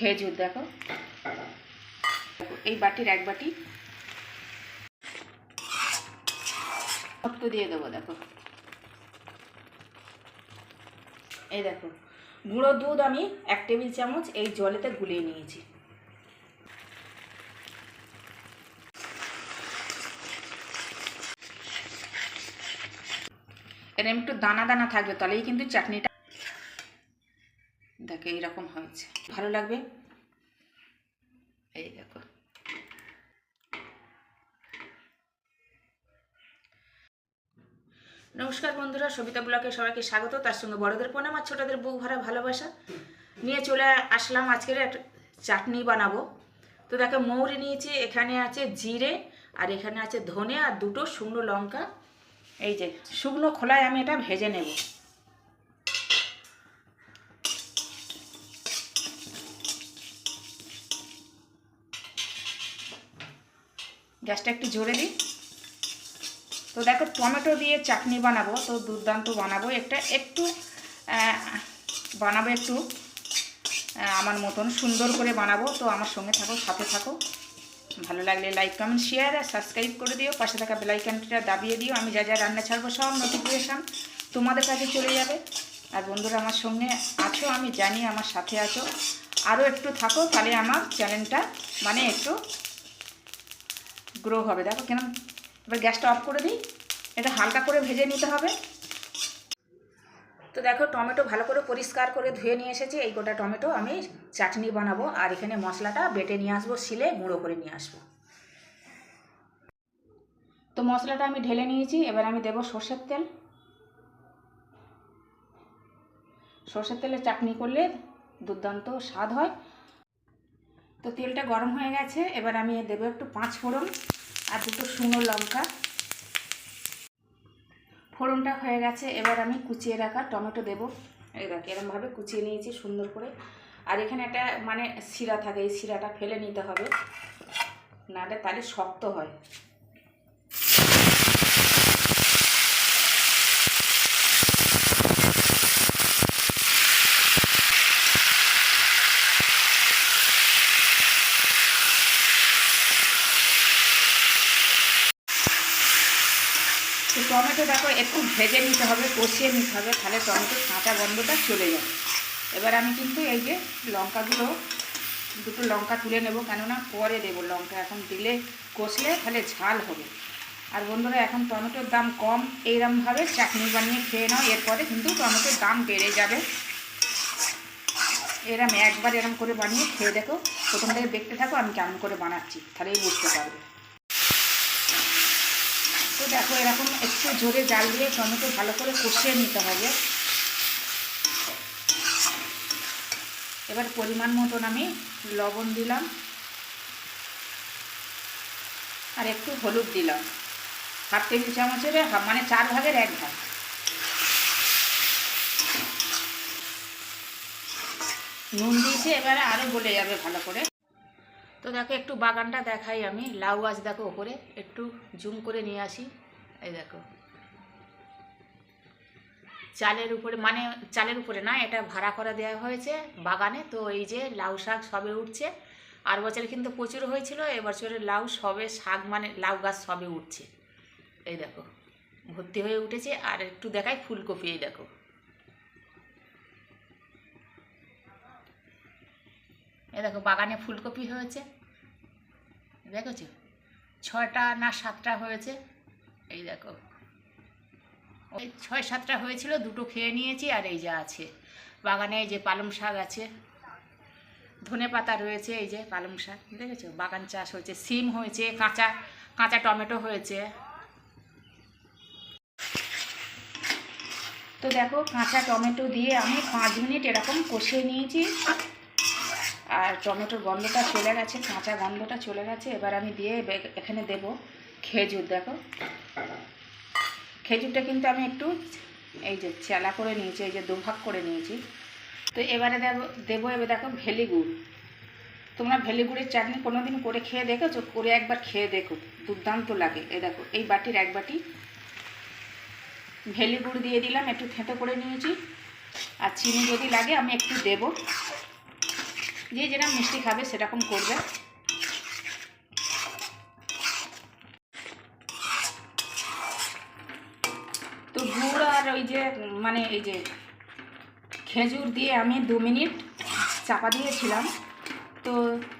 খেজুর দেখো, এই বাটির এক বাটি সত্য দিয়ে দেবো। দেখো এই দেখো গুঁড়ো দুধ আমি 1 টেবিল চামচ এই জলেতে গুলিয়ে নিয়েছি। এরকম একটু দানা দানা থাকবে, তাহলেই কিন্তু চাটনিটা দেখো এইরকম হয়েছে, ভালো লাগবে। এই দেখো নমস্কার বন্ধুরা, সবিতা ব্লগে সবাইকে স্বাগত। তার সঙ্গে বড়দের প্রণাম আর ছোটদের বুক ভরা ভালোবাসা নিয়ে চলে আসলাম। আজকের একটা চাটনি বানাবো। তো দেখো মৌরি নিয়েছি, এখানে আছে জিরে, আর এখানে আছে ধনে, আর 2টো শুকনো লঙ্কা। এই যে শুকনো খোলায় আমি এটা ভেজে নেব। গ্যাসটা একটু জোরে দিই। তো দেখো টমেটো দিয়ে চাটনি বানাবো, তো দুর্দান্ত বানাবো। একটু বানাবো একটু আমার মতন সুন্দর করে বানাবো। তো আমার সঙ্গে থাকো, সাথে থাকো। ভালো লাগলে লাইক কমেন্ট শেয়ার আর সাবস্ক্রাইব করে দিও, পাশে থাকা বেল আইকনটা দাবিয়ে দিও। আমি যা যা রান্না ছাড়বো সব নোটিফিকেশান তোমাদের কাছে চলে যাবে। আর বন্ধুরা আমার সঙ্গে আছো, আমি জানি আমার সাথে আছো, আরও একটু থাকো, তাহলে আমার চ্যানেলটা মানে একটু গ্রো হবে। দেখো কেন, এবার গ্যাসটা অফ করে দিই। এটা হালকা করে ভেজে নিতে হবে। তো দেখো টমেটো ভালো করে পরিষ্কার করে ধুয়ে নিয়ে এসেছি। এই গোটা টমেটো আমি চাটনি বানাবো, আর এখানে মশলাটা বেটে নিয়ে আসবো, শিলে গুঁড়ো করে নিয়ে আসবো। তো মশলাটা আমি ঢেলে নিয়েছি, এবার আমি দেবো সর্ষের তেল। সর্ষের তেলে চাটনি করলে দুর্দান্ত স্বাদ হয়। তো তেলটা গরম হয়ে গেছে, এবার আমি দেবো একটু 5 ফোড়ন আর 2টো শুকনো লঙ্কা। ফোড়নটা হয়ে গেছে, এবার আমি কুচিয়ে রাখা টমেটো দেবো। এই দেখ এরকমভাবে কুচিয়ে নিয়েছি সুন্দর করে। আর এখানে একটা মানে শিরা থাকে, এই শিরাটা ফেলে নিতে হবে, নাহলে তাহলে শক্ত হয়। তো টমেটো দেখো একটু ভেজে নিতে হবে, কষিয়ে নিতে হবে, তাহলে টমেটোর কাঁচা গন্ধটা চলে যাবে। এবার আমি কিন্তু এই যে লঙ্কাগুলো 2টো লঙ্কা তুলে নেব, কেননা পরে দেবো লঙ্কা, এখন দিলে কষলে তাহলে ঝাল হবে। আর বন্ধুরা এখন টমেটোর দাম কম, এইরকমভাবে চাটনি বানিয়ে খেয়ে নাও, এরপরে কিন্তু টমেটোর দাম বেড়ে যাবে। একবার এরম করে বানিয়ে খেয়ে দেখো, প্রথম থেকে দেখতে থাকো আমি কেমন করে বানাচ্ছি, তাহলেই বুঝতে পারবে। তো দেখো এরকম একটু জোরে জাল দিয়ে টমেটো ভালো করে কষিয়ে নিতে হবে। এবার পরিমাণ মতন আমি লবণ দিলাম, আর একটু হলুদ দিলাম, 1/2 টেবিল চামচের মানে 4 ভাগের 1 ভাগ। নুন দিয়েছি, এবারে আরও গলে যাবে ভালো করে। তো দেখো একটু বাগানটা দেখাই আমি, লাউ গাছ দেখো ওপরে, একটু জুম করে নিয়ে আসি। এই দেখো চালের উপরে, মানে চালের উপরে না, এটা ভাড়া করে দেওয়া হয়েছে বাগানে। তো এই যে লাউ শাক সবে উঠছে, আর বছরে কিন্তু প্রচুর হয়েছিল, এবছরে লাউ সবে শাক মানে লাউ গাছ সবে উঠছে। এই দেখো ভর্তি হয়ে উঠেছে। আর একটু দেখাই ফুলকপি, এই দেখো এই দেখো বাগানে ফুলকপি হয়েছে, দেখেছো 6টা না 7টা হয়েছে। এই দেখো ওই 6-7টা হয়েছিল, 2টো খেয়ে নিয়েছি। আর এই যে আছে বাগানে, এই যে পালং শাক আছে, ধনে পাতা রয়েছে, এই যে পালং শাক দেখেছো, বাগান চাষ হয়েছে, সিম হয়েছে, কাঁচা কাঁচা টমেটো হয়েছে। তো দেখো কাঁচা টমেটো দিয়ে আমি 5 মিনিট এরকম কষিয়ে নিয়েছি, আর টমেটোর গন্ধটা চলে গেছে, কাঁচা গন্ধটা চলে গেছে। এবার আমি দিয়ে এখানে দেব খেজুর। দেখো খেজুরটা কিন্তু আমি একটু এই যে চেলা করে নিয়েছি, এই যে 2 ভাগ করে নিয়েছি। তো এবারে দেবো এবার দেখো ভেলি গুড়। তোমরা ভেলি গুড়ের চাটনি কোনোদিন করে খেয়ে দেখেছো? করে একবার খেয়ে দেখো, দুর্দান্ত লাগে। এই দেখো এই বাটির 1 বাটি ভেলি গুড় দিয়ে দিলাম, একটু থেঁতো করে নিয়েছি। আর চিনি যদি লাগে আমি একটু দেবো, যে যেরকম মিষ্টি খাবে সেরকম করবে। তো গুড় আর ওই যে মানে এই যে খেজুর দিয়ে আমি 2 মিনিট চাপা দিয়েছিলাম। তো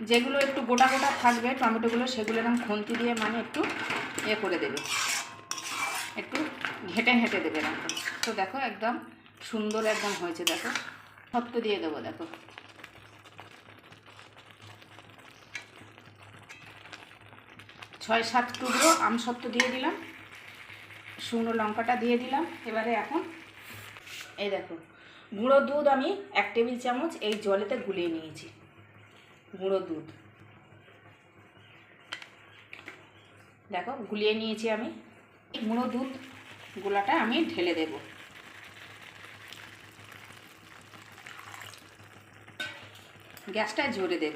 যেগুলো একটু গোটা গোটা থাকবে টমেটোগুলো, সেগুলো এরকম খুন্তি দিয়ে মানে একটু করে দেবে, একটু ঘেঁটে ঘেঁটে দেবে এরকম। তো দেখো একদম সুন্দর একদম হয়েছে। দেখো সত্ত্ব দিয়ে দেবো, দেখো 6-7 টুকরো আমসত্ত্ব দিয়ে দিলাম, শুকনো লঙ্কাটা দিয়ে দিলাম। এবারে এখন এই দেখো গুঁড়ো দুধ আমি 1 টেবিল চামচ এই জলেতে গুলিয়ে নিয়েছি। গুঁড়ো দুধ দেখো গুলিয়ে নিয়েছি আমি। গুঁড়ো দুধ গোলাটা আমি ঢেলে দেব। গ্যাসটা জোরে দেব।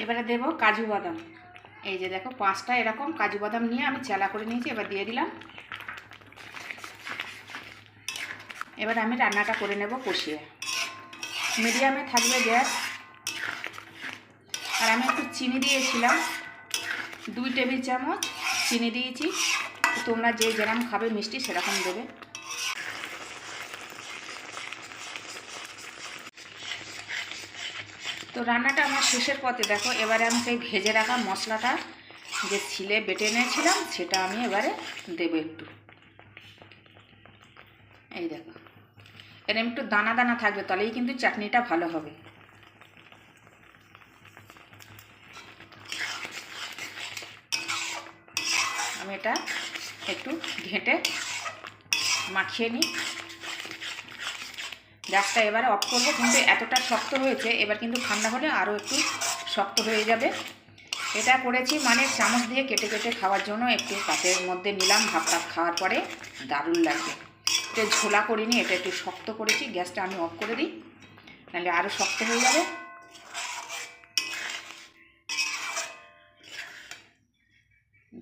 এবারে দেব কাজু বাদাম। এই যে দেখো 5টা এরকম কাজু বাদাম নিয়ে আমি চালা করে নিয়েছি, এবার দিয়ে দিলাম। এবার আমি রান্নাটা করে নেব কষিয়ে। মিডিয়ামে থাকবে গ্যাস। আর আমি একটু চিনি দিয়েছিলাম, 2 টেবিল চামচ চিনি দিয়েছি। তোমরা যে যেরকম খাবে মিষ্টি সেরকম দেবে। তো রান্নাটা আমার শেষের পথে। দেখো এবারে আমি সেই ভেজে রাখা মশলাটা যে ছিলে বেটে নিয়েছিলাম সেটা আমি এবারে দেবো একটু। এই দেখো এরকম একটু দানা দানা থাকবে, তাহলেই কিন্তু চাটনিটা ভালো হবে। আমি এটা একটু ঘেঁটে মাখিয়ে নিই। গ্যাসটা এবারে অফ করবো। কিন্তু এতটা শক্ত হয়েছে, এবার কিন্তু ঠান্ডা হলে আরও একটু শক্ত হয়ে যাবে। এটা করেছি মানে চামচ দিয়ে কেটে কেটে খাওয়ার জন্য, একটু পাতের মধ্যে নিলাম, ভাত খাওয়ার পরে দারুণ লাগবে। এটা ঝোলা করিনি, এটা একটু শক্ত করেছি। গ্যাসটা আমি অফ করে দিই, নাহলে আরও শক্ত হয়ে যাবে।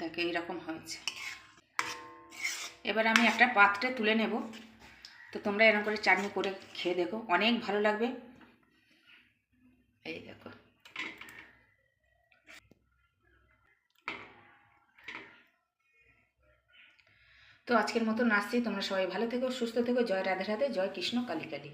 দেখো এইরকম হয়েছে। এবার আমি একটা পাত্রে তুলে নেব। তো তোমরা এরকম করে চাটনি করে খেয়ে দেখো, অনেক ভালো লাগবে। এই দেখো তো আজকের মতো আসছি। তোমরা সবাই ভালো থেকো, সুস্থ থেকো। জয় রাধে রাধে, জয় কৃষ্ণ কালী কালী।